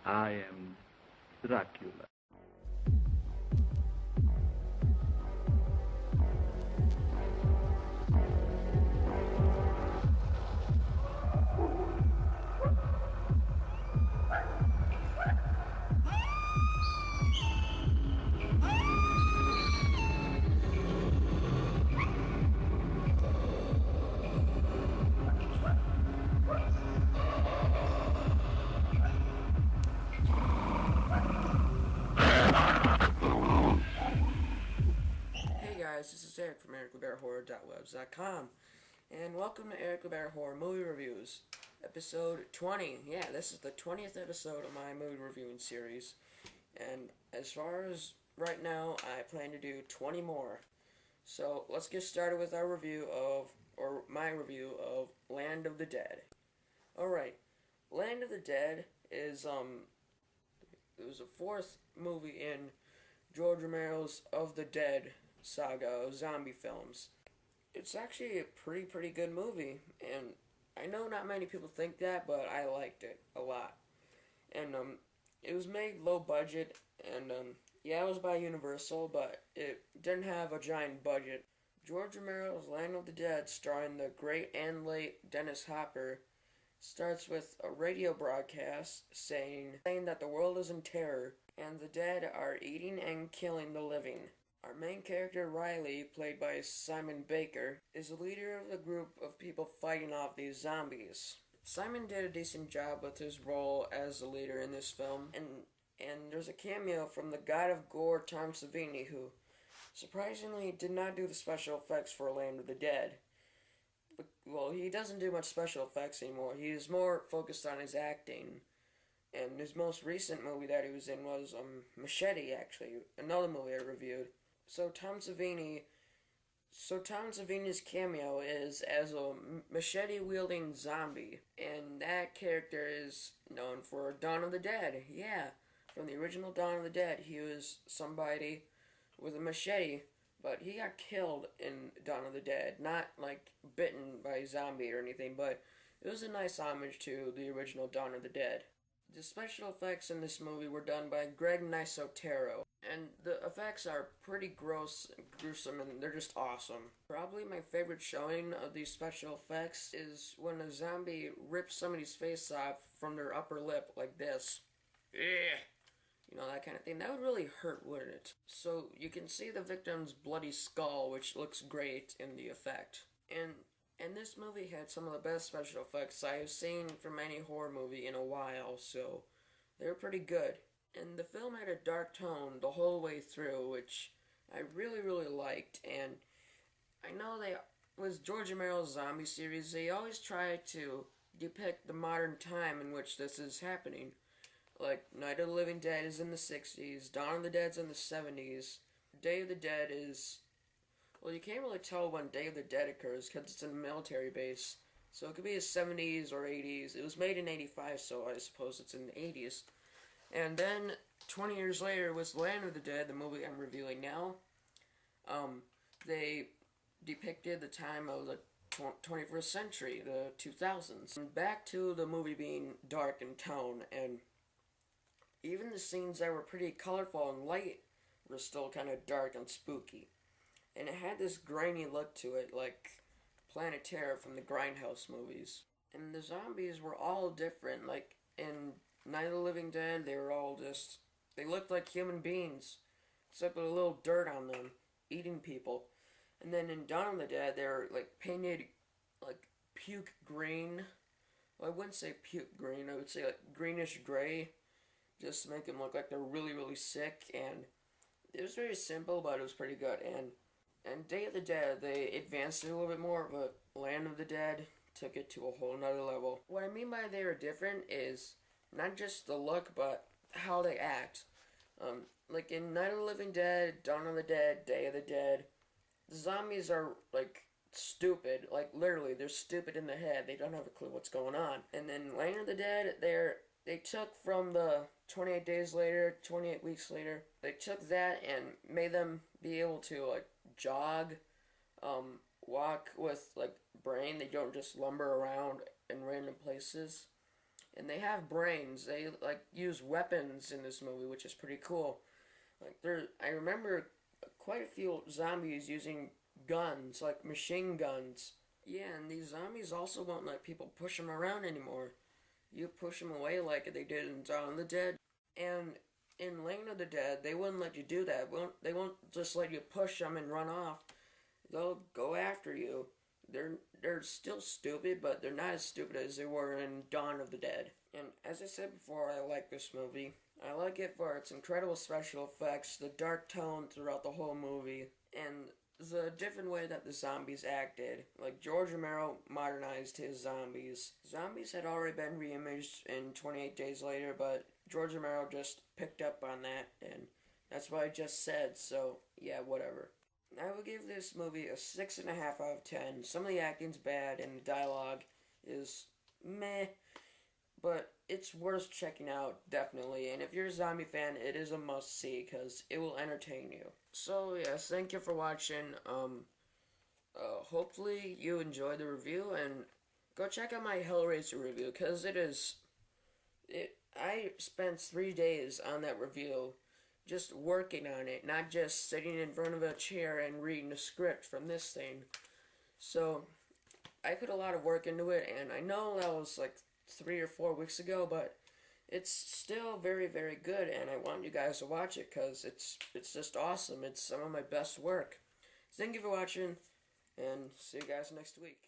I am Dracula. Hey guys, this is Eric from EricLoubertHorror.webs.com, and welcome to Eric Loubert Horror Movie Reviews, episode 20. Yeah, this is the 20th episode of my movie reviewing series, and as far as right now, I plan to do 20 more. So let's get started with our review of, or my review of Land of the Dead. Alright, Land of the Dead is, it was the fourth movie in George Romero's Of the Dead saga of zombie films. It's actually a pretty good movie, and I know not many people think that, but I liked it a lot. And it was made low budget, and yeah, it was by Universal, but it didn't have a giant budget. George Romero's Land of the Dead, starring the great and late Dennis Hopper, starts with a radio broadcast saying that the world is in terror and the dead are eating and killing the living. Our main character, Riley, played by Simon Baker, is the leader of the group of people fighting off these zombies. Simon did a decent job with his role as the leader in this film, and there's a cameo from the god of gore, Tom Savini, who surprisingly did not do the special effects for Land of the Dead. Well, he doesn't do much special effects anymore. He is more focused on his acting. And his most recent movie that he was in was Machete, actually, another movie I reviewed. So Tom Savini's cameo is as a machete-wielding zombie, and that character is known for Dawn of the Dead. Yeah, from the original Dawn of the Dead, he was somebody with a machete, but he got killed in Dawn of the Dead, not like bitten by a zombie or anything, but it was a nice homage to the original Dawn of the Dead. The special effects in this movie were done by Greg Nicotero, and the effects are pretty gross and gruesome, and they're just awesome. Probably my favorite showing of these special effects is when a zombie rips somebody's face off from their upper lip like this. Yeah. You know, that kind of thing. That would really hurt, wouldn't it? So you can see the victim's bloody skull, which looks great in the effect. And this movie had some of the best special effects I have seen from any horror movie in a while, so they were pretty good. And the film had a dark tone the whole way through, which I really liked. And I know with George Romero's zombie series, they always try to depict the modern time in which this is happening. Like, Night of the Living Dead is in the 60s, Dawn of the Dead's in the 70s, Day of the Dead is... Well, you can't really tell when Day of the Dead occurs because it's in a military base. So it could be the 70s or 80s. It was made in 85, so I suppose it's in the 80s. And then, 20 years later, with Land of the Dead, the movie I'm reviewing now, they depicted the time of the 21st century, the 2000s. And back to the movie being dark in tone, and even the scenes that were pretty colorful and light were still kind of dark and spooky. And it had this grainy look to it, like Planet Terror from the Grindhouse movies. And the zombies were all different. Like, in Night of the Living Dead, they looked like human beings, except with a little dirt on them, eating people. And then in Dawn of the Dead, they were, like, painted, like, puke green. Well, I wouldn't say puke green, I would say, like, greenish gray, just to make them look like they're really sick. And it was very simple, but it was pretty good. And Day of the Dead, they advanced it a little bit more, but Land of the Dead took it to a whole nother level. What I mean by they are different is not just the look, but how they act. Like in Night of the Living Dead, Dawn of the Dead, Day of the Dead, the zombies are, like, stupid. Like, literally, they're stupid in the head. They don't have a clue what's going on. And then Land of the Dead, they took from the 28 days later, 28 weeks later, they took that and made them be able to, like, jog, walk with, like, brain. They don't just lumber around in random places. and they have brains. They like use weapons in this movie, which is pretty cool. I remember quite a few zombies using guns, like machine guns. Yeah, and these zombies also won't let people push them around anymore. You push them away like they did in Dawn of the Dead, and in Lane of the Dead, they wouldn't let you do that. They won't just let you push them and run off. They'll go after you. They're still stupid, but they're not as stupid as they were in Dawn of the Dead. And as I said before, I like this movie. I like it for its incredible special effects, the dark tone throughout the whole movie, and the different way that the zombies acted. Like, George Romero modernized his zombies. Zombies had already been reimaged in 28 Days Later, but George Romero just picked up on that, and that's what I just said, so yeah, whatever. I would give this movie a 6.5 out of 10. Some of the acting's bad, and the dialogue is meh, but it's worth checking out, definitely. And if you're a zombie fan, it is a must-see, because it will entertain you. So, yes, thank you for watching. Hopefully you enjoyed the review, and go check out my Hellraiser review, because I spent 3 days on that review, just working on it, not just sitting in front of a chair and reading a script from this thing. So, I put a lot of work into it, and I know that was like 3 or 4 weeks ago, but it's still very, very good, and I want you guys to watch it, because it's just awesome. It's some of my best work. Thank you for watching, and see you guys next week.